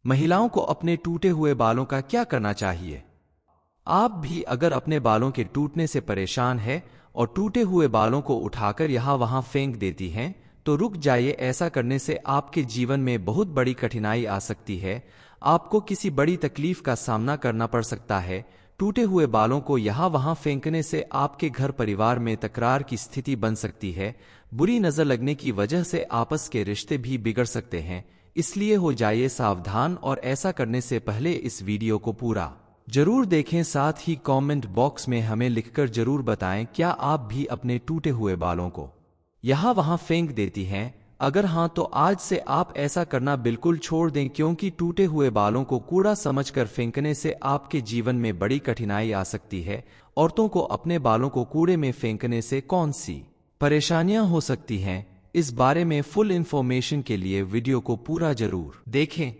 महिलाओं को अपने टूटे हुए बालों का क्या करना चाहिए? आप भी अगर अपने बालों के टूटने से परेशान हैं और टूटे हुए बालों को उठाकर यहाँ वहाँ फेंक देती हैं, तो रुक जाइए। ऐसा करने से आपके जीवन में बहुत बड़ी कठिनाई आ सकती है। आपको किसी बड़ी तकलीफ का सामना करना पड़ सकता है। टूटे हुए बालों को यहाँ वहाँ फेंकने से आपके घर परिवार में तकरार की स्थिति बन सकती है। बुरी नजर लगने की वजह से आपस के रिश्ते भी बिगड़ सकते हैं। इसलिए हो जाइए सावधान और ऐसा करने से पहले इस वीडियो को पूरा जरूर देखें। साथ ही कमेंट बॉक्स में हमें लिखकर जरूर बताएं, क्या आप भी अपने टूटे हुए बालों को यहाँ वहाँ फेंक देती हैं? अगर हाँ, तो आज से आप ऐसा करना बिल्कुल छोड़ दें, क्योंकि टूटे हुए बालों को कूड़ा समझकर फेंकने से आपके जीवन में बड़ी कठिनाई आ सकती है। औरतों को अपने बालों को कूड़े में फेंकने से कौन सी परेशानियां हो सकती हैं, इस बारे में फुल इंफॉर्मेशन के लिए वीडियो को पूरा जरूर देखें।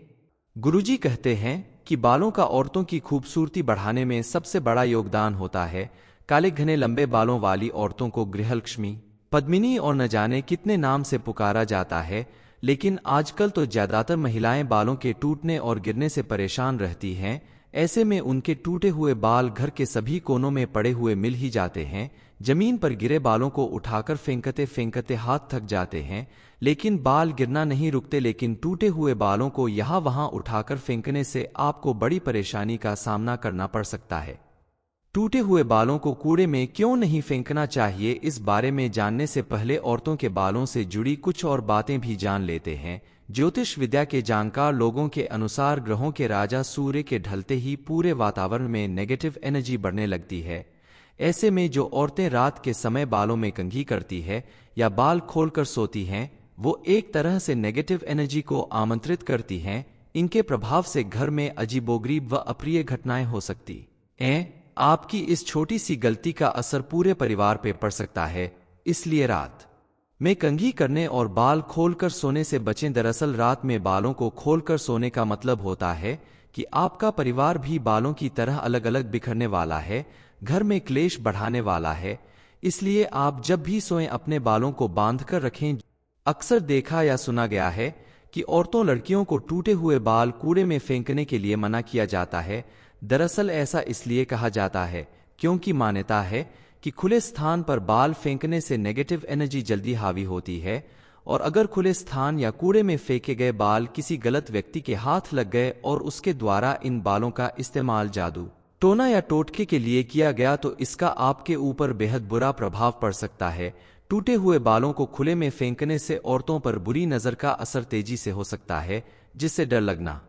गुरुजी कहते हैं कि बालों का औरतों की खूबसूरती बढ़ाने में सबसे बड़ा योगदान होता है। काले घने लंबे बालों वाली औरतों को गृहलक्ष्मी, पद्मिनी और न जाने कितने नाम से पुकारा जाता है, लेकिन आजकल तो ज्यादातर महिलाएं बालों के टूटने और गिरने से परेशान रहती हैं। ऐसे में उनके टूटे हुए बाल घर के सभी कोनों में पड़े हुए मिल ही जाते हैं। जमीन पर गिरे बालों को उठाकर फेंकते फेंकते हाथ थक जाते हैं, लेकिन बाल गिरना नहीं रुकते। लेकिन टूटे हुए बालों को यहाँ वहाँ उठाकर फेंकने से आपको बड़ी परेशानी का सामना करना पड़ सकता है। टूटे हुए बालों को कूड़े में क्यों नहीं फेंकना चाहिए, इस बारे में जानने से पहले औरतों के बालों से जुड़ी कुछ और बातें भी जान लेते हैं। ज्योतिष विद्या के जानकार लोगों के अनुसार ग्रहों के राजा सूर्य के ढलते ही पूरे वातावरण में नेगेटिव एनर्जी बढ़ने लगती है। ऐसे में जो औरतें रात के समय बालों में कंघी करती है या बाल खोलकर सोती हैं, वो एक तरह से नेगेटिव एनर्जी को आमंत्रित करती हैं। इनके प्रभाव से घर में अजीबोगरीब व अप्रिय घटनाएं हो सकती हैं। आपकी इस छोटी सी गलती का असर पूरे परिवार पे पड़ सकता है। इसलिए रात में कंघी करने और बाल खोलकर सोने से बचें। दरअसल रात में बालों को खोलकर सोने का मतलब होता है कि आपका परिवार भी बालों की तरह अलग अलग बिखरने वाला है, घर में क्लेश बढ़ाने वाला है। इसलिए आप जब भी सोएं अपने बालों को बांधकर रखें। अक्सर देखा या सुना गया है कि औरतों लड़कियों को टूटे हुए बाल कूड़े में फेंकने के लिए मना किया जाता है। दरअसल ऐसा इसलिए कहा जाता है क्योंकि मान्यता है कि खुले स्थान पर बाल फेंकने से नेगेटिव एनर्जी जल्दी हावी होती है, और अगर खुले स्थान या कूड़े में फेंके गए बाल किसी गलत व्यक्ति के हाथ लग गए और उसके द्वारा इन बालों का इस्तेमाल जादू टोना या टोटके के लिए किया गया, तो इसका आपके ऊपर बेहद बुरा प्रभाव पड़ सकता है। टूटे हुए बालों को खुले में फेंकने से औरतों पर बुरी नजर का असर तेजी से हो सकता है, जिससे डर लगना,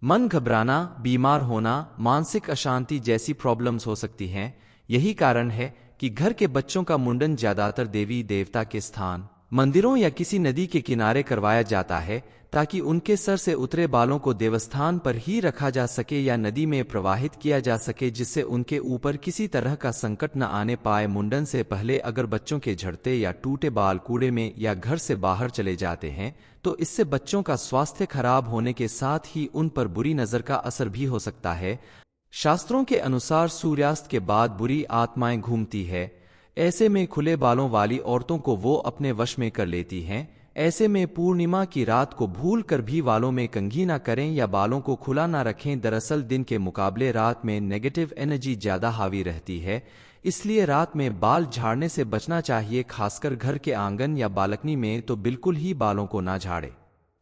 मन घबराना, बीमार होना, मानसिक अशांति जैसी प्रॉब्लम्स हो सकती हैं। यही कारण है कि घर के बच्चों का मुंडन ज्यादातर देवी देवता के स्थान, मंदिरों या किसी नदी के किनारे करवाया जाता है, ताकि उनके सर से उतरे बालों को देवस्थान पर ही रखा जा सके या नदी में प्रवाहित किया जा सके, जिससे उनके ऊपर किसी तरह का संकट न आने पाए। मुंडन से पहले अगर बच्चों के झड़ते या टूटे बाल कूड़े में या घर से बाहर चले जाते हैं, तो इससे बच्चों का स्वास्थ्य खराब होने के साथ ही उन पर बुरी नजर का असर भी हो सकता है। शास्त्रों के अनुसार सूर्यास्त के बाद बुरी आत्माएं घूमती है। ऐसे में खुले बालों वाली औरतों को वो अपने वश में कर लेती हैं। ऐसे में पूर्णिमा की रात को भूल कर भी बालों में कंघी ना करें या बालों को खुला ना रखें। दरअसल दिन के मुकाबले रात में नेगेटिव एनर्जी ज्यादा हावी रहती है, इसलिए रात में बाल झाड़ने से बचना चाहिए। खासकर घर के आंगन या बालकनी में तो बिल्कुल ही बालों को ना झाड़े।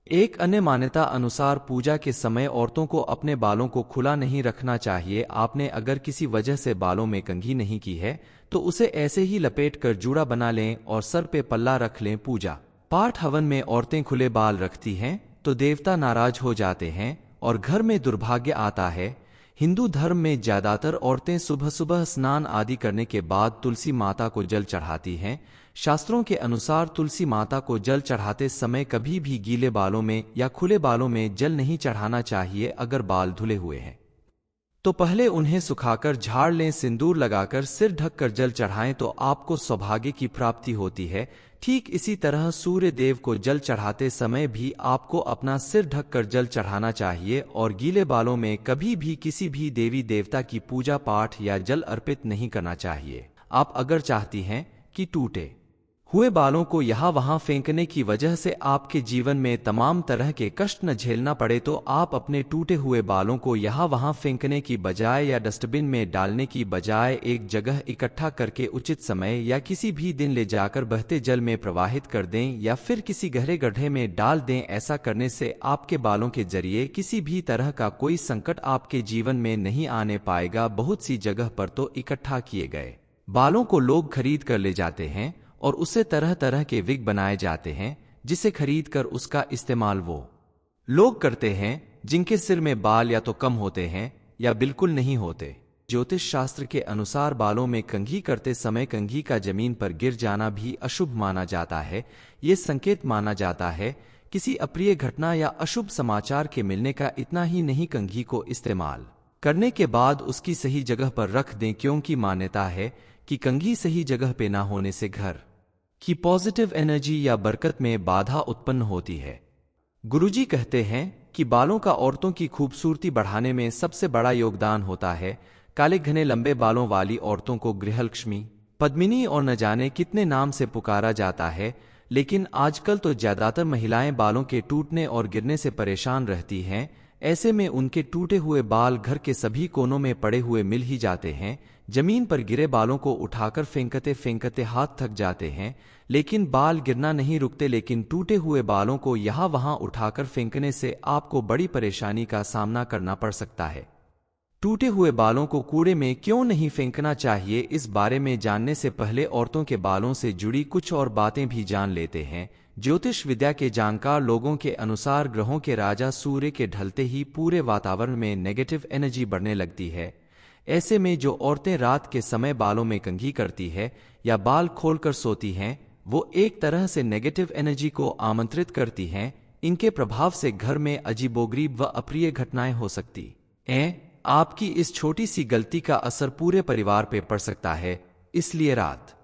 एक अन्य मान्यता अनुसार पूजा के समय औरतों को अपने बालों को खुला नहीं रखना चाहिए। आपने अगर किसी वजह से बालों में कंघी नहीं की है, तो उसे ऐसे ही लपेट कर जूड़ा बना लें और सर पे पल्ला रख लें। पूजा पाठ हवन में औरतें खुले बाल रखती हैं तो देवता नाराज हो जाते हैं और घर में दुर्भाग्य आता है। हिंदू धर्म में ज्यादातर औरतें सुबह सुबह स्नान आदि करने के बाद तुलसी माता को जल चढ़ाती हैं। शास्त्रों के अनुसार तुलसी माता को जल चढ़ाते समय कभी भी गीले बालों में या खुले बालों में जल नहीं चढ़ाना चाहिए। अगर बाल धुले हुए हैं तो पहले उन्हें सुखाकर झाड़ लें। सिंदूर लगाकर सिर ढककर जल चढ़ाएं तो आपको सौभाग्य की प्राप्ति होती है। ठीक इसी तरह सूर्य देव को जल चढ़ाते समय भी आपको अपना सिर ढककर जल चढ़ाना चाहिए और गीले बालों में कभी भी किसी भी देवी देवता की पूजा पाठ या जल अर्पित नहीं करना चाहिए। आप अगर चाहती हैं कि टूटे हुए बालों को यहाँ वहाँ फेंकने की वजह से आपके जीवन में तमाम तरह के कष्ट न झेलना पड़े, तो आप अपने टूटे हुए बालों को यहाँ वहाँ फेंकने की बजाय या डस्टबिन में डालने की बजाय एक जगह इकट्ठा करके उचित समय या किसी भी दिन ले जाकर बहते जल में प्रवाहित कर दें या फिर किसी गहरे गड्ढे में डाल दें। ऐसा करने से आपके बालों के जरिए किसी भी तरह का कोई संकट आपके जीवन में नहीं आने पाएगा। बहुत सी जगह पर तो इकट्ठा किए गए बालों को लोग खरीद कर ले जाते हैं और उससे तरह तरह के विग बनाए जाते हैं, जिसे खरीद कर उसका इस्तेमाल वो लोग करते हैं जिनके सिर में बाल या तो कम होते हैं या बिल्कुल नहीं होते। ज्योतिष शास्त्र के अनुसार बालों में कंघी करते समय कंघी का जमीन पर गिर जाना भी अशुभ माना जाता है। ये संकेत माना जाता है किसी अप्रिय घटना या अशुभ समाचार के मिलने का। इतना ही नहीं, कंघी को इस्तेमाल करने के बाद उसकी सही जगह पर रख दें, क्योंकि मान्यता है कि कंघी सही जगह पे ना होने से घर की पॉजिटिव एनर्जी या बरकत में बाधा उत्पन्न होती है। गुरुजी कहते हैं कि बालों का औरतों की खूबसूरती बढ़ाने में सबसे बड़ा योगदान होता है। काले घने लंबे बालों वाली औरतों को गृहलक्ष्मी, पद्मिनी और न जाने कितने नाम से पुकारा जाता है, लेकिन आजकल तो ज्यादातर महिलाएं बालों के टूटने और गिरने से परेशान रहती हैं। ऐसे में उनके टूटे हुए बाल घर के सभी कोनों में पड़े हुए मिल ही जाते हैं। जमीन पर गिरे बालों को उठाकर फेंकते फेंकते हाथ थक जाते हैं, लेकिन बाल गिरना नहीं रुकते। लेकिन टूटे हुए बालों को यहाँ वहाँ उठाकर फेंकने से आपको बड़ी परेशानी का सामना करना पड़ सकता है। टूटे हुए बालों को कूड़े में क्यों नहीं फेंकना चाहिए, इस बारे में जानने से पहले औरतों के बालों से जुड़ी कुछ और बातें भी जान लेते हैं। ज्योतिष विद्या के जानकार लोगों के अनुसार ग्रहों के राजा सूर्य के ढलते ही पूरे वातावरण में नेगेटिव एनर्जी बढ़ने लगती है। ऐसे में जो औरतें रात के समय बालों में कंघी करती है या बाल खोलकर सोती हैं, वो एक तरह से नेगेटिव एनर्जी को आमंत्रित करती हैं। इनके प्रभाव से घर में अजीबोगरीब व अप्रिय घटनाएं हो सकती हैं। आपकी इस छोटी सी गलती का असर पूरे परिवार पे पड़ सकता है, इसलिए रात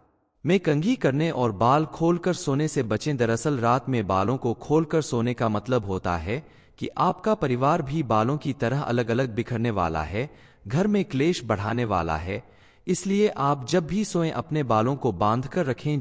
में कंघी करने और बाल खोलकर सोने से बचें। दरअसल रात में बालों को खोलकर सोने का मतलब होता है कि आपका परिवार भी बालों की तरह अलग अलग बिखरने वाला है, घर में क्लेश बढ़ाने वाला है। इसलिए आप जब भी सोएं अपने बालों को बांधकर रखें।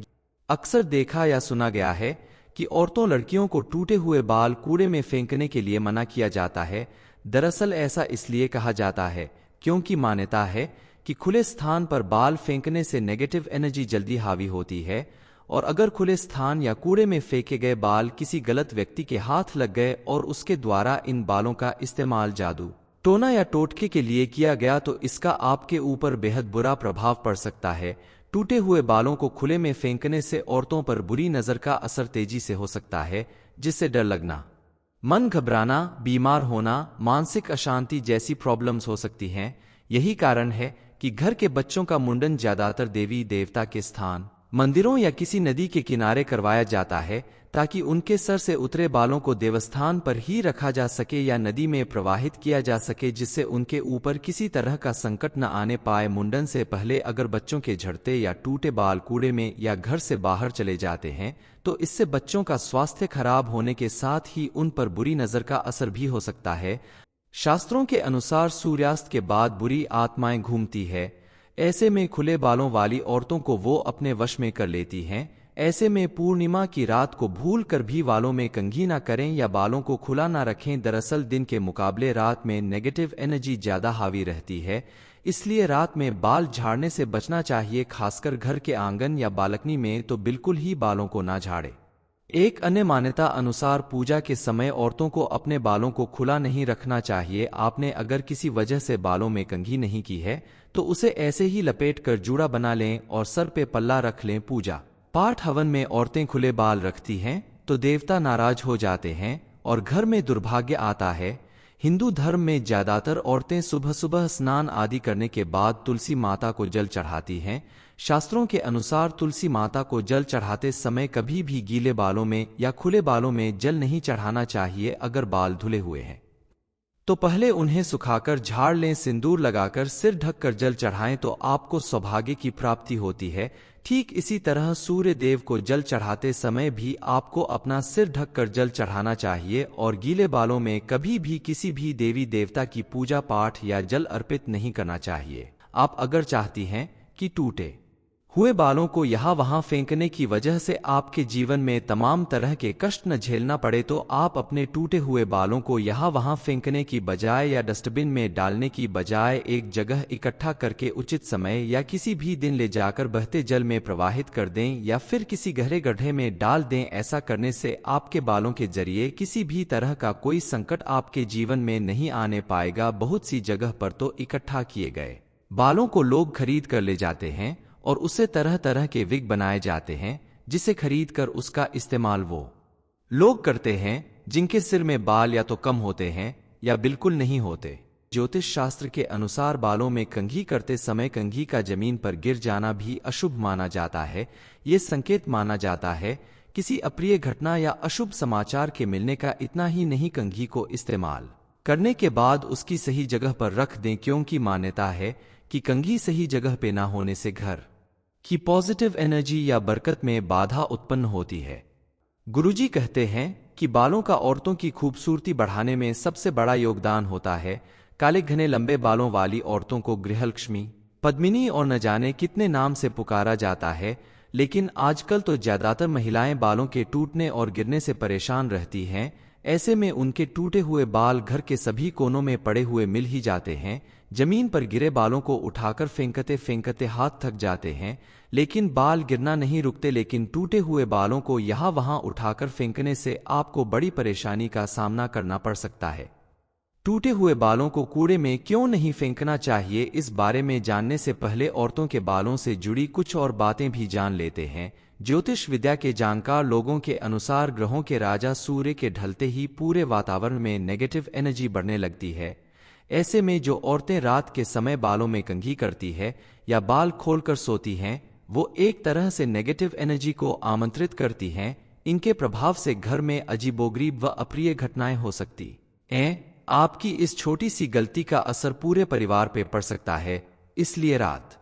अक्सर देखा या सुना गया है कि औरतों लड़कियों को टूटे हुए बाल कूड़े में फेंकने के लिए मना किया जाता है। दरअसल ऐसा इसलिए कहा जाता है क्योंकि मान्यता है कि खुले स्थान पर बाल फेंकने से नेगेटिव एनर्जी जल्दी हावी होती है, और अगर खुले स्थान या कूड़े में फेंके गए बाल किसी गलत व्यक्ति के हाथ लग गए और उसके द्वारा इन बालों का इस्तेमाल जादू टोना या टोटके के लिए किया गया, तो इसका आपके ऊपर बेहद बुरा प्रभाव पड़ सकता है। टूटे हुए बालों को खुले में फेंकने से औरतों पर बुरी नजर का असर तेजी से हो सकता है, जिससे डर लगना, मन घबराना, बीमार होना, मानसिक अशांति जैसी प्रॉब्लम्स हो सकती हैं। यही कारण है कि घर के बच्चों का मुंडन ज्यादातर देवी देवता के स्थान, मंदिरों या किसी नदी के किनारे करवाया जाता है, ताकि उनके सर से उतरे बालों को देवस्थान पर ही रखा जा सके या नदी में प्रवाहित किया जा सके, जिससे उनके ऊपर किसी तरह का संकट न आने पाए। मुंडन से पहले अगर बच्चों के झड़ते या टूटे बाल कूड़े में या घर से बाहर चले जाते हैं, तो इससे बच्चों का स्वास्थ्य खराब होने के साथ ही उन पर बुरी नजर का असर भी हो सकता है। शास्त्रों के अनुसार सूर्यास्त के बाद बुरी आत्माएं घूमती है। ऐसे में खुले बालों वाली औरतों को वो अपने वश में कर लेती हैं। ऐसे में पूर्णिमा की रात को भूल कर भी बालों में कंघी ना करें या बालों को खुला ना रखें। दरअसल दिन के मुकाबले रात में नेगेटिव एनर्जी ज्यादा हावी रहती है, इसलिए रात में बाल झाड़ने से बचना चाहिए। खासकर घर के आंगन या बालकनी में तो बिल्कुल ही बालों को ना झाड़े। एक अन्य मान्यता अनुसार पूजा के समय औरतों को अपने बालों को खुला नहीं रखना चाहिए। आपने अगर किसी वजह से बालों में कंघी नहीं की है, तो उसे ऐसे ही लपेट कर जूड़ा बना लें और सर पे पल्ला रख लें। पूजा पाठ हवन में औरतें खुले बाल रखती हैं तो देवता नाराज हो जाते हैं और घर में दुर्भाग्य आता है। हिंदू धर्म में ज्यादातर औरतें सुबह सुबह स्नान आदि करने के बाद तुलसी माता को जल चढ़ाती हैं। शास्त्रों के अनुसार तुलसी माता को जल चढ़ाते समय कभी भी गीले बालों में या खुले बालों में जल नहीं चढ़ाना चाहिए। अगर बाल धुले हुए हैं तो पहले उन्हें सुखाकर झाड़ लें। सिंदूर लगाकर सिर ढककर जल चढ़ाएं तो आपको सौभाग्य की प्राप्ति होती है। ठीक इसी तरह सूर्य देव को जल चढ़ाते समय भी आपको अपना सिर ढककर जल चढ़ाना चाहिए और गीले बालों में कभी भी किसी भी देवी देवता की पूजा पाठ या जल अर्पित नहीं करना चाहिए। आप अगर चाहती हैं कि टूटे हुए बालों को यहाँ वहाँ फेंकने की वजह से आपके जीवन में तमाम तरह के कष्ट न झेलना पड़े, तो आप अपने टूटे हुए बालों को यहाँ वहाँ फेंकने की बजाय या डस्टबिन में डालने की बजाय एक जगह इकट्ठा करके उचित समय या किसी भी दिन ले जाकर बहते जल में प्रवाहित कर दें या फिर किसी गहरे गड्ढे में डाल दें। ऐसा करने से आपके बालों के जरिए किसी भी तरह का कोई संकट आपके जीवन में नहीं आने पाएगा। बहुत सी जगह पर तो इकट्ठा किए गए बालों को लोग खरीद कर ले जाते हैं और उससे तरह तरह के विग बनाए जाते हैं, जिसे खरीद कर उसका इस्तेमाल वो लोग करते हैं जिनके सिर में बाल या तो कम होते हैं या बिल्कुल नहीं होते। ज्योतिष शास्त्र के अनुसार बालों में कंघी करते समय कंघी का जमीन पर गिर जाना भी अशुभ माना जाता है। ये संकेत माना जाता है किसी अप्रिय घटना या अशुभ समाचार के मिलने का। इतना ही नहीं, कंघी को इस्तेमाल करने के बाद उसकी सही जगह पर रख दें, क्योंकि मान्यता है कि कंघी सही जगह पे ना होने से घर की पॉजिटिव एनर्जी या बरकत में बाधा उत्पन्न होती है। गुरुजी कहते हैं कि बालों का औरतों की खूबसूरती बढ़ाने में सबसे बड़ा योगदान होता है। काले घने लंबे बालों वाली औरतों को गृहलक्ष्मी, पद्मिनी और न जाने कितने नाम से पुकारा जाता है, लेकिन आजकल तो ज्यादातर महिलाएं बालों के टूटने और गिरने से परेशान रहती हैं। ऐसे में उनके टूटे हुए बाल घर के सभी कोनों में पड़े हुए मिल ही जाते हैं। जमीन पर गिरे बालों को उठाकर फेंकते फेंकते हाथ थक जाते हैं, लेकिन बाल गिरना नहीं रुकते। लेकिन टूटे हुए बालों को यहाँ वहाँ उठाकर फेंकने से आपको बड़ी परेशानी का सामना करना पड़ सकता है। टूटे हुए बालों को कूड़े में क्यों नहीं फेंकना चाहिए, इस बारे में जानने से पहले औरतों के बालों से जुड़ी कुछ और बातें भी जान लेते हैं। ज्योतिष विद्या के जानकार लोगों के अनुसार ग्रहों के राजा सूर्य के ढलते ही पूरे वातावरण में नेगेटिव एनर्जी बढ़ने लगती है। ऐसे में जो औरतें रात के समय बालों में कंघी करती है या बाल खोलकर सोती हैं, वो एक तरह से नेगेटिव एनर्जी को आमंत्रित करती हैं। इनके प्रभाव से घर में अजीबोगरीब व अप्रिय घटनाएं हो सकती हैं। आपकी इस छोटी सी गलती का असर पूरे परिवार पे पड़ सकता है, इसलिए रात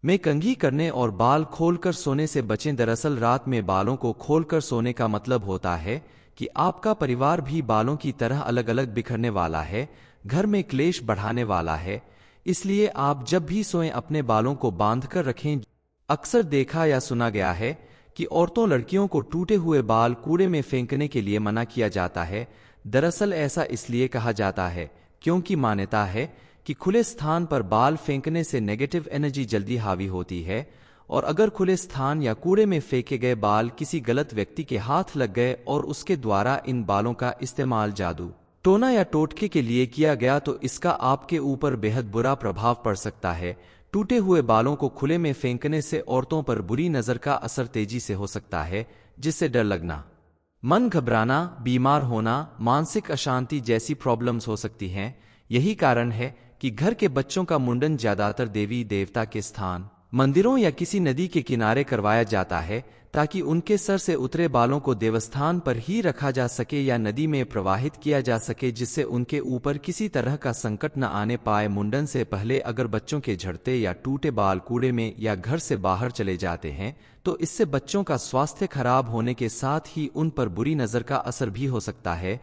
में कंघी करने और बाल खोलकर सोने से बचें। दरअसल रात में बालों को खोलकर सोने का मतलब होता है कि आपका परिवार भी बालों की तरह अलग अलग बिखरने वाला है, घर में क्लेश बढ़ाने वाला है। इसलिए आप जब भी सोएं अपने बालों को बांधकर रखें। अक्सर देखा या सुना गया है कि औरतों लड़कियों को टूटे हुए बाल कूड़े में फेंकने के लिए मना किया जाता है। दरअसल ऐसा इसलिए कहा जाता है क्योंकि मान्यता है कि खुले स्थान पर बाल फेंकने से नेगेटिव एनर्जी जल्दी हावी होती है, और अगर खुले स्थान या कूड़े में फेंके गए बाल किसी गलत व्यक्ति के हाथ लग गए और उसके द्वारा इन बालों का इस्तेमाल जादू टोना या टोटके के लिए किया गया, तो इसका आपके ऊपर बेहद बुरा प्रभाव पड़ सकता है। टूटे हुए बालों को खुले में फेंकने से औरतों पर बुरी नजर का असर तेजी से हो सकता है, जिससे डर लगना, मन घबराना, बीमार होना, मानसिक अशांति जैसी प्रॉब्लम्स हो सकती हैं। यही कारण है कि घर के बच्चों का मुंडन ज्यादातर देवी देवता के स्थान, मंदिरों या किसी नदी के किनारे करवाया जाता है, ताकि उनके सर से उतरे बालों को देवस्थान पर ही रखा जा सके या नदी में प्रवाहित किया जा सके, जिससे उनके ऊपर किसी तरह का संकट न आने पाए। मुंडन से पहले अगर बच्चों के झड़ते या टूटे बाल कूड़े में या घर से बाहर चले जाते हैं, तो इससे बच्चों का स्वास्थ्य खराब होने के साथ ही उन पर बुरी नजर का असर भी हो सकता है।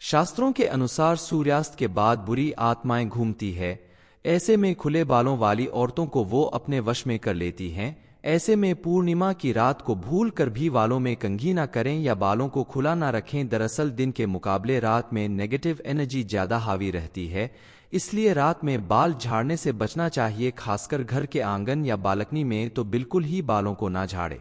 शास्त्रों के अनुसार सूर्यास्त के बाद बुरी आत्माएं घूमती है। ऐसे में खुले बालों वाली औरतों को वो अपने वश में कर लेती हैं। ऐसे में पूर्णिमा की रात को भूल कर भी बालों में कंघी ना करें या बालों को खुला ना रखें। दरअसल दिन के मुकाबले रात में नेगेटिव एनर्जी ज्यादा हावी रहती है, इसलिए रात में बाल झाड़ने से बचना चाहिए। खासकर घर के आंगन या बालकनी में तो बिल्कुल ही बालों को ना झाड़े।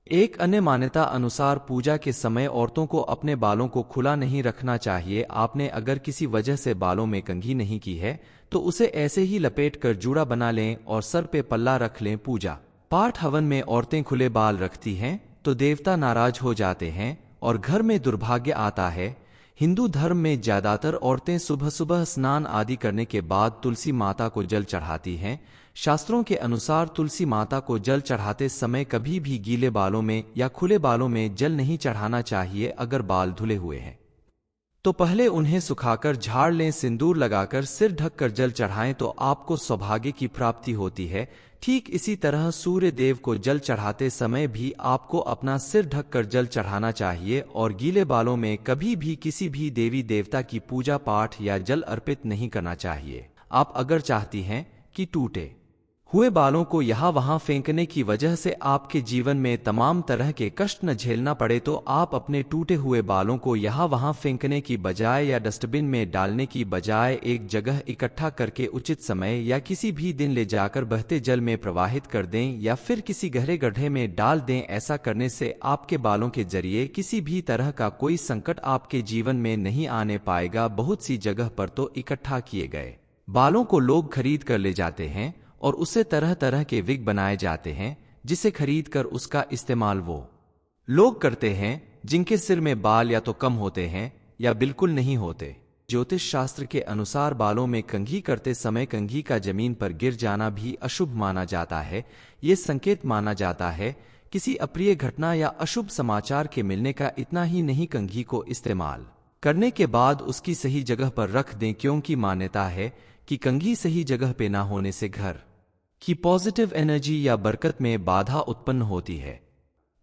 एक अन्य मान्यता अनुसार पूजा के समय औरतों को अपने बालों को खुला नहीं रखना चाहिए। आपने अगर किसी वजह से बालों में कंघी नहीं की है, तो उसे ऐसे ही लपेट कर जूड़ा बना लें और सर पे पल्ला रख लें। पूजा पाठ हवन में औरतें खुले बाल रखती हैं तो देवता नाराज हो जाते हैं और घर में दुर्भाग्य आता है। हिंदू धर्म में ज्यादातर औरतें सुबह सुबह स्नान आदि करने के बाद तुलसी माता को जल चढ़ाती हैं। शास्त्रों के अनुसार तुलसी माता को जल चढ़ाते समय कभी भी गीले बालों में या खुले बालों में जल नहीं चढ़ाना चाहिए। अगर बाल धुले हुए हैं तो पहले उन्हें सुखाकर झाड़ लें। सिंदूर लगाकर सिर ढककर जल चढ़ाएं तो आपको सौभाग्य की प्राप्ति होती है। ठीक इसी तरह सूर्य देव को जल चढ़ाते समय भी आपको अपना सिर ढककर जल चढ़ाना चाहिए और गीले बालों में कभी भी किसी भी देवी देवता की पूजा पाठ या जल अर्पित नहीं करना चाहिए। आप अगर चाहती हैं कि टूटे हुए बालों को यहाँ वहाँ फेंकने की वजह से आपके जीवन में तमाम तरह के कष्ट न झेलना पड़े, तो आप अपने टूटे हुए बालों को यहाँ वहाँ फेंकने की बजाय या डस्टबिन में डालने की बजाय एक जगह इकट्ठा करके उचित समय या किसी भी दिन ले जाकर बहते जल में प्रवाहित कर दें या फिर किसी गहरे गड्ढे में डाल दें। ऐसा करने से आपके बालों के जरिए किसी भी तरह का कोई संकट आपके जीवन में नहीं आने पाएगा। बहुत सी जगह पर तो इकट्ठा किए गए बालों को लोग खरीद कर ले जाते हैं और उससे तरह तरह के विग बनाए जाते हैं, जिसे खरीद कर उसका इस्तेमाल वो लोग करते हैं जिनके सिर में बाल या तो कम होते हैं या बिल्कुल नहीं होते। ज्योतिष शास्त्र के अनुसार बालों में कंघी करते समय कंघी का जमीन पर गिर जाना भी अशुभ माना जाता है। ये संकेत माना जाता है किसी अप्रिय घटना या अशुभ समाचार के मिलने का। इतना ही नहीं, कंघी को इस्तेमाल करने के बाद उसकी सही जगह पर रख दें, क्योंकि मान्यता है कि कंघी सही जगह पे ना होने से घर की पॉजिटिव एनर्जी या बरकत में बाधा उत्पन्न होती है।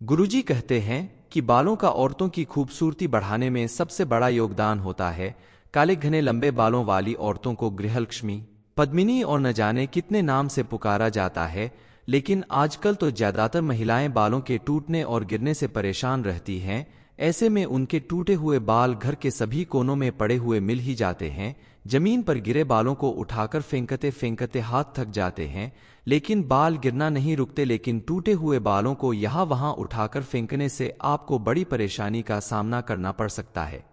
गुरुजी कहते हैं कि बालों का औरतों की खूबसूरती बढ़ाने में सबसे बड़ा योगदान होता है। काले घने लंबे बालों वाली औरतों को गृहलक्ष्मी, पद्मिनी और न जाने कितने नाम से पुकारा जाता है, लेकिन आजकल तो ज्यादातर महिलाएं बालों के टूटने और गिरने से परेशान रहती हैं। ऐसे में उनके टूटे हुए बाल घर के सभी कोनों में पड़े हुए मिल ही जाते हैं। जमीन पर गिरे बालों को उठाकर फेंकते फेंकते हाथ थक जाते हैं, लेकिन बाल गिरना नहीं रुकते। लेकिन टूटे हुए बालों को यहाँ वहाँ उठाकर फेंकने से आपको बड़ी परेशानी का सामना करना पड़ सकता है।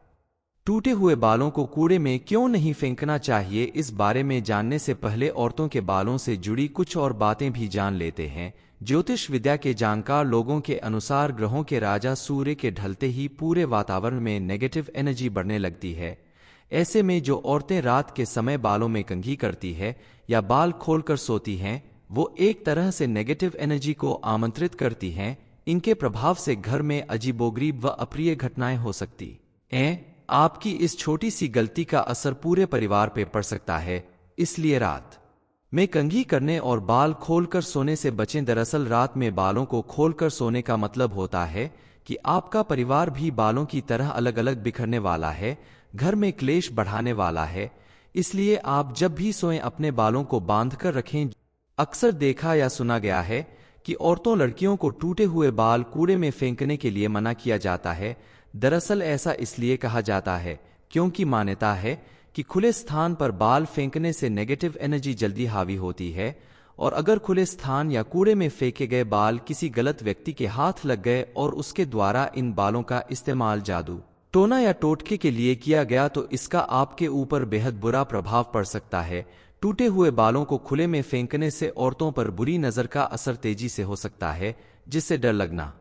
टूटे हुए बालों को कूड़े में क्यों नहीं फेंकना चाहिए, इस बारे में जानने से पहले औरतों के बालों से जुड़ी कुछ और बातें भी जान लेते हैं। ज्योतिष विद्या के जानकार लोगों के अनुसार ग्रहों के राजा सूर्य के ढलते ही पूरे वातावरण में नेगेटिव एनर्जी बढ़ने लगती है। ऐसे में जो औरतें रात के समय बालों में कंघी करती है या बाल खोलकर सोती हैं, वो एक तरह से नेगेटिव एनर्जी को आमंत्रित करती हैं। इनके प्रभाव से घर में अजीबोगरीब व अप्रिय घटनाएं हो सकती हैं। आपकी इस छोटी सी गलती का असर पूरे परिवार पे पड़ सकता है, इसलिए रात में कंघी करने और बाल खोलकर सोने से बचें। दरअसल रात में बालों को खोलकर सोने का मतलब होता है कि आपका परिवार भी बालों की तरह अलग अलग बिखरने वाला है, घर में क्लेश बढ़ाने वाला है। इसलिए आप जब भी सोएं अपने बालों को बांध कर रखें। अक्सर देखा या सुना गया है कि औरतों लड़कियों को टूटे हुए बाल कूड़े में फेंकने के लिए मना किया जाता है। दरअसल ऐसा इसलिए कहा जाता है क्योंकि मान्यता है कि खुले स्थान पर बाल फेंकने से नेगेटिव एनर्जी जल्दी हावी होती है, और अगर खुले स्थान या कूड़े में फेंके गए बाल किसी गलत व्यक्ति के हाथ लग गए और उसके द्वारा इन बालों का इस्तेमाल जादू टोना या टोटके के लिए किया गया, तो इसका आपके ऊपर बेहद बुरा प्रभाव पड़ सकता है। टूटे हुए बालों को खुले में फेंकने से औरतों पर बुरी नजर का असर तेजी से हो सकता है, जिससे डर लगना,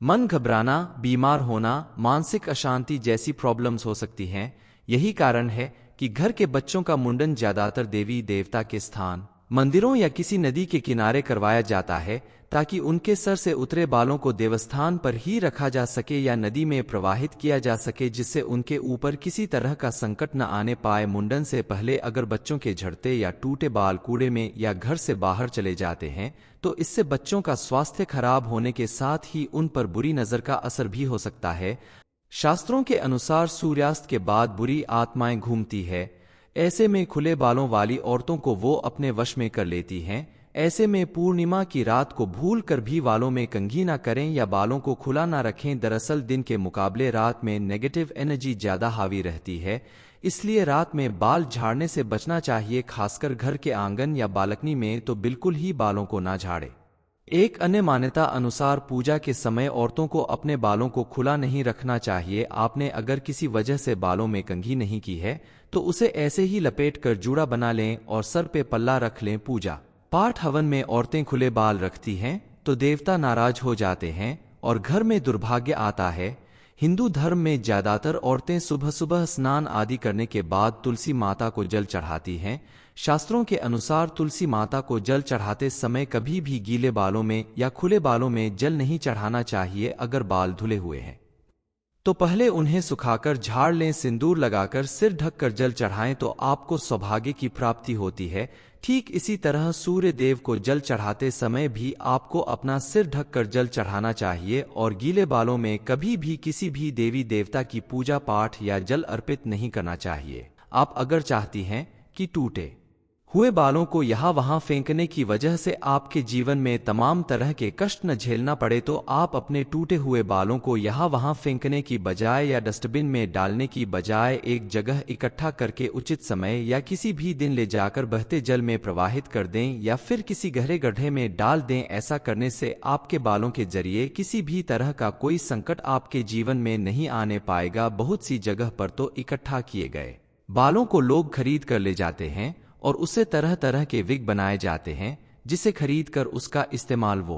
मन घबराना, बीमार होना, मानसिक अशांति जैसी प्रॉब्लम्स हो सकती हैं। यही कारण है कि घर के बच्चों का मुंडन ज्यादातर देवी देवता के स्थान, मंदिरों या किसी नदी के किनारे करवाया जाता है, ताकि उनके सर से उतरे बालों को देवस्थान पर ही रखा जा सके या नदी में प्रवाहित किया जा सके, जिससे उनके ऊपर किसी तरह का संकट न आने पाए। मुंडन से पहले अगर बच्चों के झड़ते या टूटे बाल कूड़े में या घर से बाहर चले जाते हैं, तो इससे बच्चों का स्वास्थ्य खराब होने के साथ ही उन पर बुरी नजर का असर भी हो सकता है। शास्त्रों के अनुसार सूर्यास्त के बाद बुरी आत्माएं घूमती है। ऐसे में खुले बालों वाली औरतों को वो अपने वश में कर लेती हैं। ऐसे में पूर्णिमा की रात को भूल कर भी बालों में कंघी ना करें या बालों को खुला ना रखें। दरअसल दिन के मुकाबले रात में नेगेटिव एनर्जी ज्यादा हावी रहती है, इसलिए रात में बाल झाड़ने से बचना चाहिए। खासकर घर के आंगन या बालकनी में तो बिल्कुल ही बालों को ना झाड़े। एक अन्य मान्यता अनुसार पूजा के समय औरतों को अपने बालों को खुला नहीं रखना चाहिए। आपने अगर किसी वजह से बालों में कंघी नहीं की है, तो उसे ऐसे ही लपेट कर जूड़ा बना लें और सर पे पल्ला रख लें। पूजा पाठ हवन में औरतें खुले बाल रखती हैं तो देवता नाराज हो जाते हैं और घर में दुर्भाग्य आता है। हिंदू धर्म में ज्यादातर औरतें सुबह सुबह स्नान आदि करने के बाद तुलसी माता को जल चढ़ाती हैं। शास्त्रों के अनुसार तुलसी माता को जल चढ़ाते समय कभी भी गीले बालों में या खुले बालों में जल नहीं चढ़ाना चाहिए। अगर बाल धुले हुए हैं तो पहले उन्हें सुखाकर झाड़ लें। सिंदूर लगाकर सिर ढककर जल चढ़ाएं तो आपको सौभाग्य की प्राप्ति होती है। ठीक इसी तरह सूर्य देव को जल चढ़ाते समय भी आपको अपना सिर ढककर जल चढ़ाना चाहिए और गीले बालों में कभी भी किसी भी देवी देवता की पूजा पाठ या जल अर्पित नहीं करना चाहिए। आप अगर चाहती हैं कि टूटे हुए बालों को यहाँ वहाँ फेंकने की वजह से आपके जीवन में तमाम तरह के कष्ट न झेलना पड़े, तो आप अपने टूटे हुए बालों को यहाँ वहाँ फेंकने की बजाय या डस्टबिन में डालने की बजाय एक जगह इकट्ठा करके उचित समय या किसी भी दिन ले जाकर बहते जल में प्रवाहित कर दें या फिर किसी गहरे गड्ढे में डाल दें। ऐसा करने से आपके बालों के जरिए किसी भी तरह का कोई संकट आपके जीवन में नहीं आने पाएगा। बहुत सी जगह पर तो इकट्ठा किए गए बालों को लोग खरीद कर ले जाते हैं और उससे तरह तरह के विग बनाए जाते हैं, जिसे खरीद कर उसका इस्तेमाल वो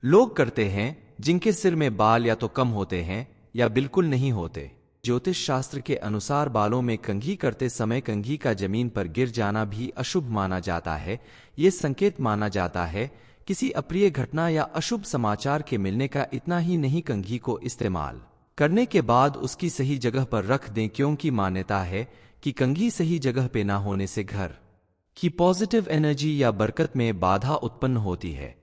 लोग करते हैं जिनके सिर में बाल या तो कम होते हैं या बिल्कुल नहीं होते। ज्योतिष शास्त्र के अनुसार बालों में कंघी करते समय कंघी का जमीन पर गिर जाना भी अशुभ माना जाता है। ये संकेत माना जाता है किसी अप्रिय घटना या अशुभ समाचार के मिलने का। इतना ही नहीं, कंघी को इस्तेमाल करने के बाद उसकी सही जगह पर रख दें, क्योंकि मान्यता है कि कंघी सही जगह पे ना होने से घर की पॉजिटिव एनर्जी या बरकत में बाधा उत्पन्न होती है।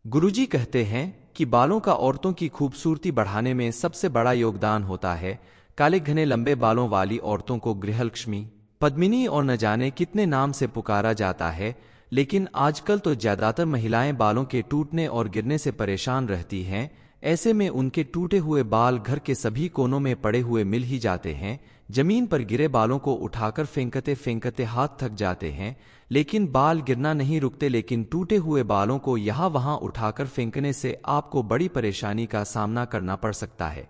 गुरुजी कहते हैं कि बालों का औरतों की खूबसूरती बढ़ाने में सबसे बड़ा योगदान होता है। काले घने लंबे बालों वाली औरतों को गृहलक्ष्मी, पद्मिनी और न जाने कितने नाम से पुकारा जाता है, लेकिन आजकल तो ज्यादातर महिलाएं बालों के टूटने और गिरने से परेशान रहती हैं। ऐसे में उनके टूटे हुए बाल घर के सभी कोनों में पड़े हुए मिल ही जाते हैं। जमीन पर गिरे बालों को उठाकर फेंकते फेंकते हाथ थक जाते हैं, लेकिन बाल गिरना नहीं रुकते। लेकिन टूटे हुए बालों को यहाँ वहाँ उठाकर फेंकने से आपको बड़ी परेशानी का सामना करना पड़ सकता है।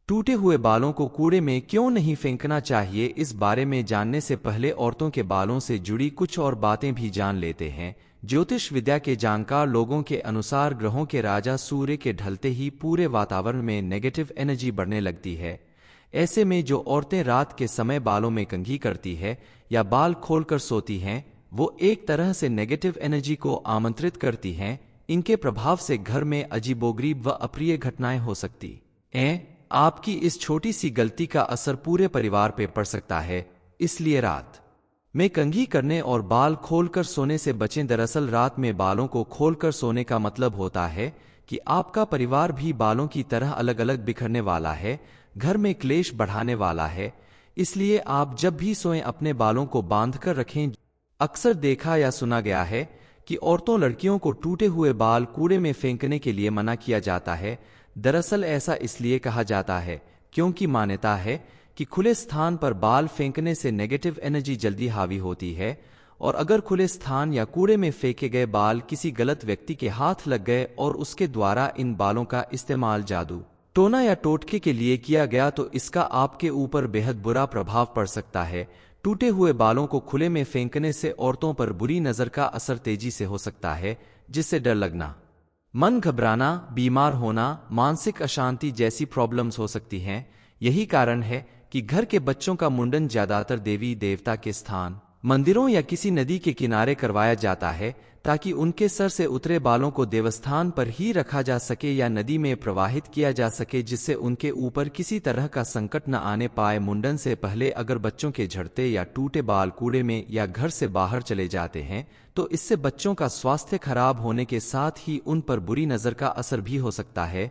टूटे हुए बालों को कूड़े में क्यों नहीं फेंकना चाहिए, इस बारे में जानने से पहले औरतों के बालों से जुड़ी कुछ और बातें भी जान लेते हैं। ज्योतिष विद्या के जानकार लोगों के अनुसार ग्रहों के राजा सूर्य के ढलते ही पूरे वातावरण में नेगेटिव एनर्जी बढ़ने लगती है। ऐसे में जो औरतें रात के समय बालों में कंघी करती है या बाल खोलकर सोती हैं, वो एक तरह से नेगेटिव एनर्जी को आमंत्रित करती हैं। इनके प्रभाव से घर में अजीबोगरीब व अप्रिय घटनाएं हो सकती हैं। आपकी इस छोटी सी गलती का असर पूरे परिवार पे पड़ सकता है, इसलिए रात में कंघी करने और बाल खोलकर सोने से बचें। दरअसल रात में बालों को खोलकर सोने का मतलब होता है कि आपका परिवार भी बालों की तरह अलग अलग बिखरने वाला है, घर में क्लेश बढ़ाने वाला है। इसलिए आप जब भी सोएं अपने बालों को बांधकर रखें। अक्सर देखा या सुना गया है कि औरतों लड़कियों को टूटे हुए बाल कूड़े में फेंकने के लिए मना किया जाता है। दरअसल ऐसा इसलिए कहा जाता है क्योंकि मान्यता है कि खुले स्थान पर बाल फेंकने से नेगेटिव एनर्जी जल्दी हावी होती है, और अगर खुले स्थान या कूड़े में फेंके गए बाल किसी गलत व्यक्ति के हाथ लग गए और उसके द्वारा इन बालों का इस्तेमाल जादू टोना या टोटके के लिए किया गया, तो इसका आपके ऊपर बेहद बुरा प्रभाव पड़ सकता है। टूटे हुए बालों को खुले में फेंकने से औरतों पर बुरी नजर का असर तेजी से हो सकता है, जिससे डर लगना, मन घबराना, बीमार होना, मानसिक अशांति जैसी प्रॉब्लम्स हो सकती हैं। यही कारण है कि घर के बच्चों का मुंडन ज्यादातर देवी देवता के स्थान, मंदिरों या किसी नदी के किनारे करवाया जाता है, ताकि उनके सर से उतरे बालों को देवस्थान पर ही रखा जा सके या नदी में प्रवाहित किया जा सके, जिससे उनके ऊपर किसी तरह का संकट न आने पाए। मुंडन से पहले अगर बच्चों के झड़ते या टूटे बाल कूड़े में या घर से बाहर चले जाते हैं, तो इससे बच्चों का स्वास्थ्य खराब होने के साथ ही उन पर बुरी नजर का असर भी हो सकता है।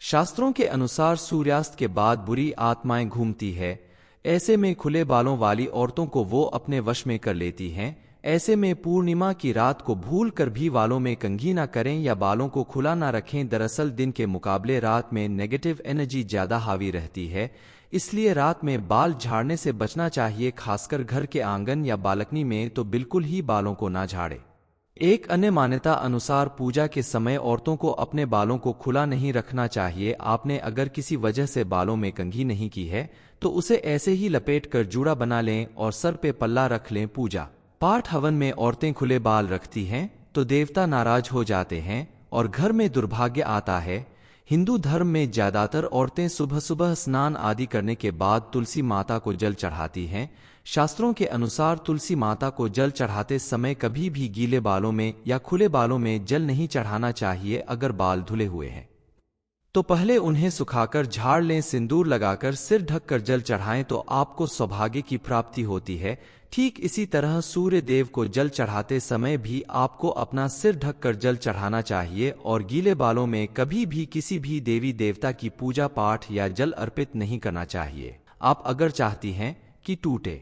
शास्त्रों के अनुसार सूर्यास्त के बाद बुरी आत्माएं घूमती है। ऐसे में खुले बालों वाली औरतों को वो अपने वश में कर लेती हैं। ऐसे में पूर्णिमा की रात को भूल कर भी बालों में कंघी ना करें या बालों को खुला ना रखें। दरअसल दिन के मुकाबले रात में नेगेटिव एनर्जी ज्यादा हावी रहती है, इसलिए रात में बाल झाड़ने से बचना चाहिए। खासकर घर के आंगन या बालकनी में तो बिल्कुल ही बालों को ना झाड़े। एक अन्य मान्यता अनुसार पूजा के समय औरतों को अपने बालों को खुला नहीं रखना चाहिए। आपने अगर किसी वजह से बालों में कंघी नहीं की है, तो उसे ऐसे ही लपेट कर जूड़ा बना लें और सर पे पल्ला रख लें। पूजा पाठ हवन में औरतें खुले बाल रखती हैं तो देवता नाराज हो जाते हैं और घर में दुर्भाग्य आता है। हिंदू धर्म में ज्यादातर औरतें सुबह सुबह स्नान आदि करने के बाद तुलसी माता को जल चढ़ाती हैं। शास्त्रों के अनुसार तुलसी माता को जल चढ़ाते समय कभी भी गीले बालों में या खुले बालों में जल नहीं चढ़ाना चाहिए। अगर बाल धुले हुए हैं तो पहले उन्हें सुखाकर झाड़ लें। सिंदूर लगाकर सिर ढककर जल चढ़ाएं तो आपको सौभाग्य की प्राप्ति होती है। ठीक इसी तरह सूर्य देव को जल चढ़ाते समय भी आपको अपना सिर ढककर जल चढ़ाना चाहिए और गीले बालों में कभी भी किसी भी देवी देवता की पूजा पाठ या जल अर्पित नहीं करना चाहिए। आप अगर चाहती हैं कि टूटे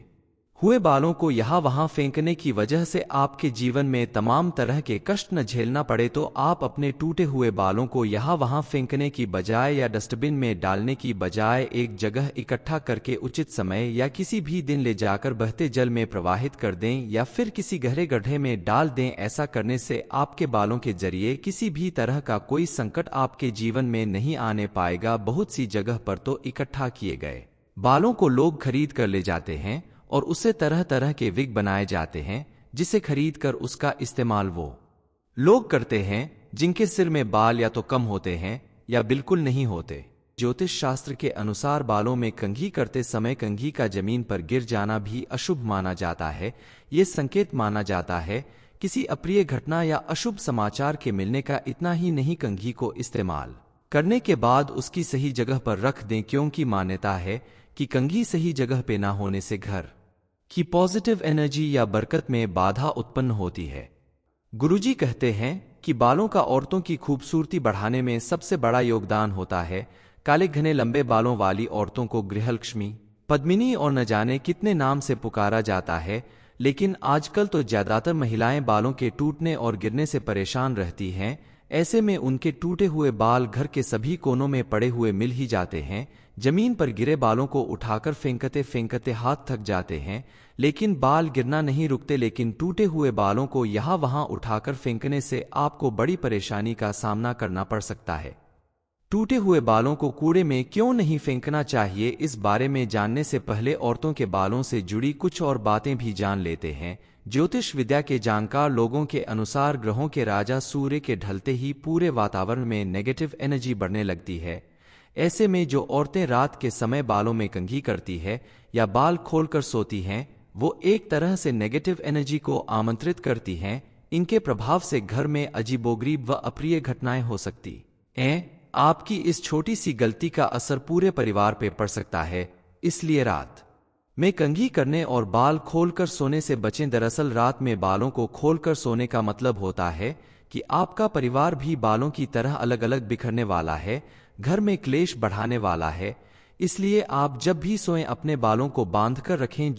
हुए बालों को यहाँ वहाँ फेंकने की वजह से आपके जीवन में तमाम तरह के कष्ट न झेलना पड़े, तो आप अपने टूटे हुए बालों को यहाँ वहाँ फेंकने की बजाय या डस्टबिन में डालने की बजाय एक जगह इकट्ठा करके उचित समय या किसी भी दिन ले जाकर बहते जल में प्रवाहित कर दें या फिर किसी गहरे गड्ढे में डाल दें। ऐसा करने से आपके बालों के जरिए किसी भी तरह का कोई संकट आपके जीवन में नहीं आने पाएगा। बहुत सी जगह पर तो इकट्ठा किए गए बालों को लोग खरीद कर ले जाते हैं और उससे तरह तरह के विग बनाए जाते हैं, जिसे खरीद कर उसका इस्तेमाल वो लोग करते हैं जिनके सिर में बाल या तो कम होते हैं या बिल्कुल नहीं होते। ज्योतिष शास्त्र के अनुसार बालों में कंघी करते समय कंघी का जमीन पर गिर जाना भी अशुभ माना जाता है। ये संकेत माना जाता है किसी अप्रिय घटना या अशुभ समाचार के मिलने का। इतना ही नहीं, कंघी को इस्तेमाल करने के बाद उसकी सही जगह पर रख दें, क्योंकि मान्यता है कि कंघी सही जगह पे ना होने से घर की पॉजिटिव एनर्जी या बरकत में बाधा उत्पन्न होती है। गुरुजी कहते हैं कि बालों का औरतों की खूबसूरती बढ़ाने में सबसे बड़ा योगदान होता है। काले घने लंबे बालों वाली औरतों को गृहलक्ष्मी, पद्मिनी और न जाने कितने नाम से पुकारा जाता है, लेकिन आजकल तो ज्यादातर महिलाएं बालों के टूटने और गिरने से परेशान रहती हैं। ऐसे में उनके टूटे हुए बाल घर के सभी कोनों में पड़े हुए मिल ही जाते हैं। जमीन पर गिरे बालों को उठाकर फेंकते फेंकते हाथ थक जाते हैं, लेकिन बाल गिरना नहीं रुकते। लेकिन टूटे हुए बालों को यहाँ वहाँ उठाकर फेंकने से आपको बड़ी परेशानी का सामना करना पड़ सकता है। टूटे हुए बालों को कूड़े में क्यों नहीं फेंकना चाहिए, इस बारे में जानने से पहले औरतों के बालों से जुड़ी कुछ और बातें भी जान लेते हैं। ज्योतिष विद्या के जानकार लोगों के अनुसार ग्रहों के राजा सूर्य के ढलते ही पूरे वातावरण में नेगेटिव एनर्जी बढ़ने लगती है। ऐसे में जो औरतें रात के समय बालों में कंघी करती है या बाल खोलकर सोती हैं, वो एक तरह से नेगेटिव एनर्जी को आमंत्रित करती हैं। इनके प्रभाव से घर में अजीबोगरीब व अप्रिय घटनाएं हो सकती हैं। आपकी इस छोटी सी गलती का असर पूरे परिवार पे पड़ सकता है, इसलिए रात में कंघी करने और बाल खोलकर सोने से बचें। दरअसल रात में बालों को खोलकर सोने का मतलब होता है कि आपका परिवार भी बालों की तरह अलग अलग बिखरने वाला है, घर में क्लेश बढ़ाने वाला है। इसलिए आप जब भी सोएं अपने बालों को बांधकर रखें।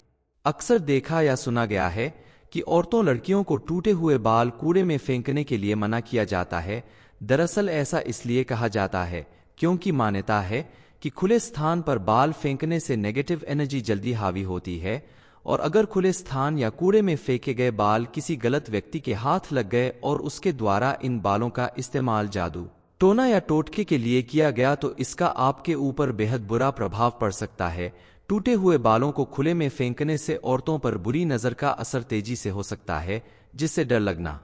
अक्सर देखा या सुना गया है कि औरतों लड़कियों को टूटे हुए बाल कूड़े में फेंकने के लिए मना किया जाता है। दरअसल ऐसा इसलिए कहा जाता है क्योंकि मान्यता है कि खुले स्थान पर बाल फेंकने से नेगेटिव एनर्जी जल्दी हावी होती है, और अगर खुले स्थान या कूड़े में फेंके गए बाल किसी गलत व्यक्ति के हाथ लग गए और उसके द्वारा इन बालों का इस्तेमाल जादू टोना या टोटके के लिए किया गया, तो इसका आपके ऊपर बेहद बुरा प्रभाव पड़ सकता है। टूटे हुए बालों को खुले में फेंकने से औरतों पर बुरी नजर का असर तेजी से हो सकता है, जिससे डर लगना,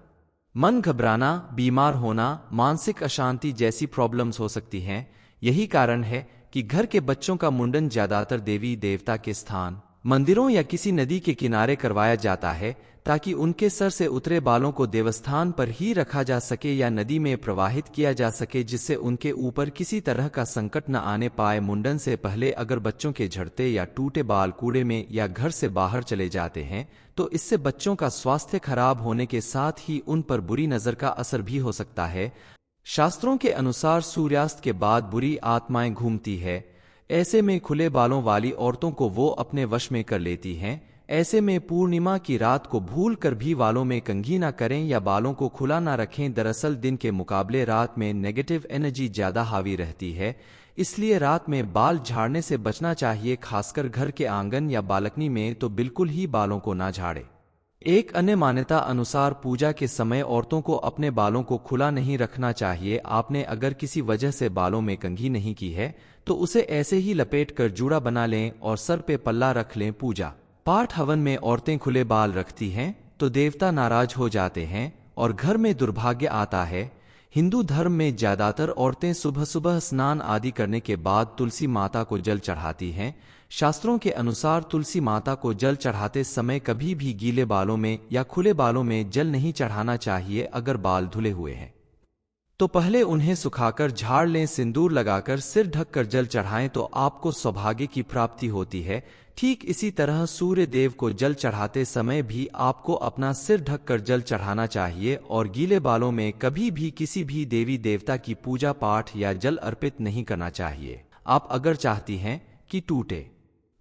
मन घबराना, बीमार होना, मानसिक अशांति जैसी प्रॉब्लम्स हो सकती हैं। यही कारण है कि घर के बच्चों का मुंडन ज्यादातर देवी देवता के स्थान, मंदिरों या किसी नदी के किनारे करवाया जाता है, ताकि उनके सर से उतरे बालों को देवस्थान पर ही रखा जा सके या नदी में प्रवाहित किया जा सके, जिससे उनके ऊपर किसी तरह का संकट न आने पाए। मुंडन से पहले अगर बच्चों के झड़ते या टूटे बाल कूड़े में या घर से बाहर चले जाते हैं, तो इससे बच्चों का स्वास्थ्य खराब होने के साथ ही उन पर बुरी नजर का असर भी हो सकता है। शास्त्रों के अनुसार सूर्यास्त के बाद बुरी आत्माएं घूमती है। ऐसे में खुले बालों वाली औरतों को वो अपने वश में कर लेती हैं। ऐसे में पूर्णिमा की रात को भूल कर भी बालों में कंघी ना करें या बालों को खुला ना रखें। दरअसल दिन के मुकाबले रात में नेगेटिव एनर्जी ज्यादा हावी रहती है, इसलिए रात में बाल झाड़ने से बचना चाहिए। खासकर घर के आंगन या बालकनी में तो बिल्कुल ही बालों को ना झाड़े। एक अन्य मान्यता अनुसार पूजा के समय औरतों को अपने बालों को खुला नहीं रखना चाहिए। आपने अगर किसी वजह से बालों में कंघी नहीं की है, तो उसे ऐसे ही लपेट कर जूड़ा बना लें और सर पे पल्ला रख लें। पूजा पाठ हवन में औरतें खुले बाल रखती हैं तो देवता नाराज हो जाते हैं और घर में दुर्भाग्य आता है। हिंदू धर्म में ज्यादातर औरतें सुबह सुबह स्नान आदि करने के बाद तुलसी माता को जल चढ़ाती हैं। शास्त्रों के अनुसार तुलसी माता को जल चढ़ाते समय कभी भी गीले बालों में या खुले बालों में जल नहीं चढ़ाना चाहिए। अगर बाल धुले हुए हैं तो पहले उन्हें सुखाकर झाड़ लें। सिंदूर लगाकर सिर ढककर जल चढ़ाएं तो आपको सौभाग्य की प्राप्ति होती है। ठीक इसी तरह सूर्य देव को जल चढ़ाते समय भी आपको अपना सिर ढककर जल चढ़ाना चाहिए और गीले बालों में कभी भी किसी भी देवी देवता की पूजा पाठ या जल अर्पित नहीं करना चाहिए। आप अगर चाहती हैं कि टूटे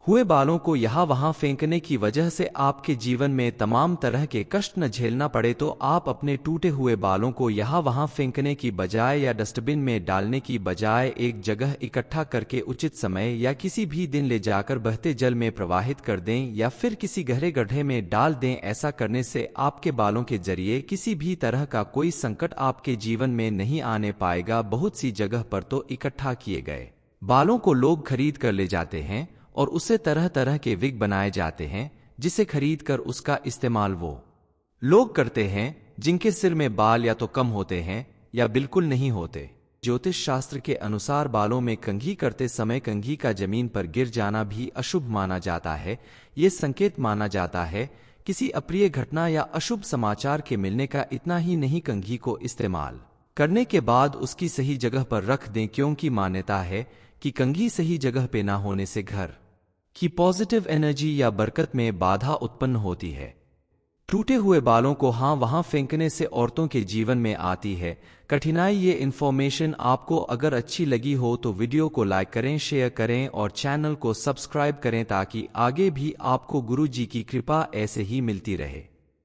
हुए बालों को यहाँ वहाँ फेंकने की वजह से आपके जीवन में तमाम तरह के कष्ट न झेलना पड़े, तो आप अपने टूटे हुए बालों को यहाँ वहाँ फेंकने की बजाय या डस्टबिन में डालने की बजाय एक जगह इकट्ठा करके उचित समय या किसी भी दिन ले जाकर बहते जल में प्रवाहित कर दें या फिर किसी गहरे गड्ढे में डाल दें। ऐसा करने से आपके बालों के जरिए किसी भी तरह का कोई संकट आपके जीवन में नहीं आने पाएगा। बहुत सी जगह पर तो इकट्ठा किए गए बालों को लोग खरीद कर ले जाते हैं और उससे तरह तरह के विग बनाए जाते हैं, जिसे खरीद कर उसका इस्तेमाल वो लोग करते हैं जिनके सिर में बाल या तो कम होते हैं या बिल्कुल नहीं होते। ज्योतिष शास्त्र के अनुसार बालों में कंघी करते समय कंघी का जमीन पर गिर जाना भी अशुभ माना जाता है। ये संकेत माना जाता है किसी अप्रिय घटना या अशुभ समाचार के मिलने का। इतना ही नहीं, कंघी को इस्तेमाल करने के बाद उसकी सही जगह पर रख दें, क्योंकि मान्यता है कि कंघी सही जगह पे ना होने से घर की पॉजिटिव एनर्जी या बरकत में बाधा उत्पन्न होती है। टूटे हुए बालों को हाँ वहाँ फेंकने से औरतों के जीवन में आती है कठिनाई। ये इन्फॉर्मेशन आपको अगर अच्छी लगी हो तो वीडियो को लाइक करें, शेयर करें और चैनल को सब्सक्राइब करें ताकि आगे भी आपको गुरु जी की कृपा ऐसे ही मिलती रहे।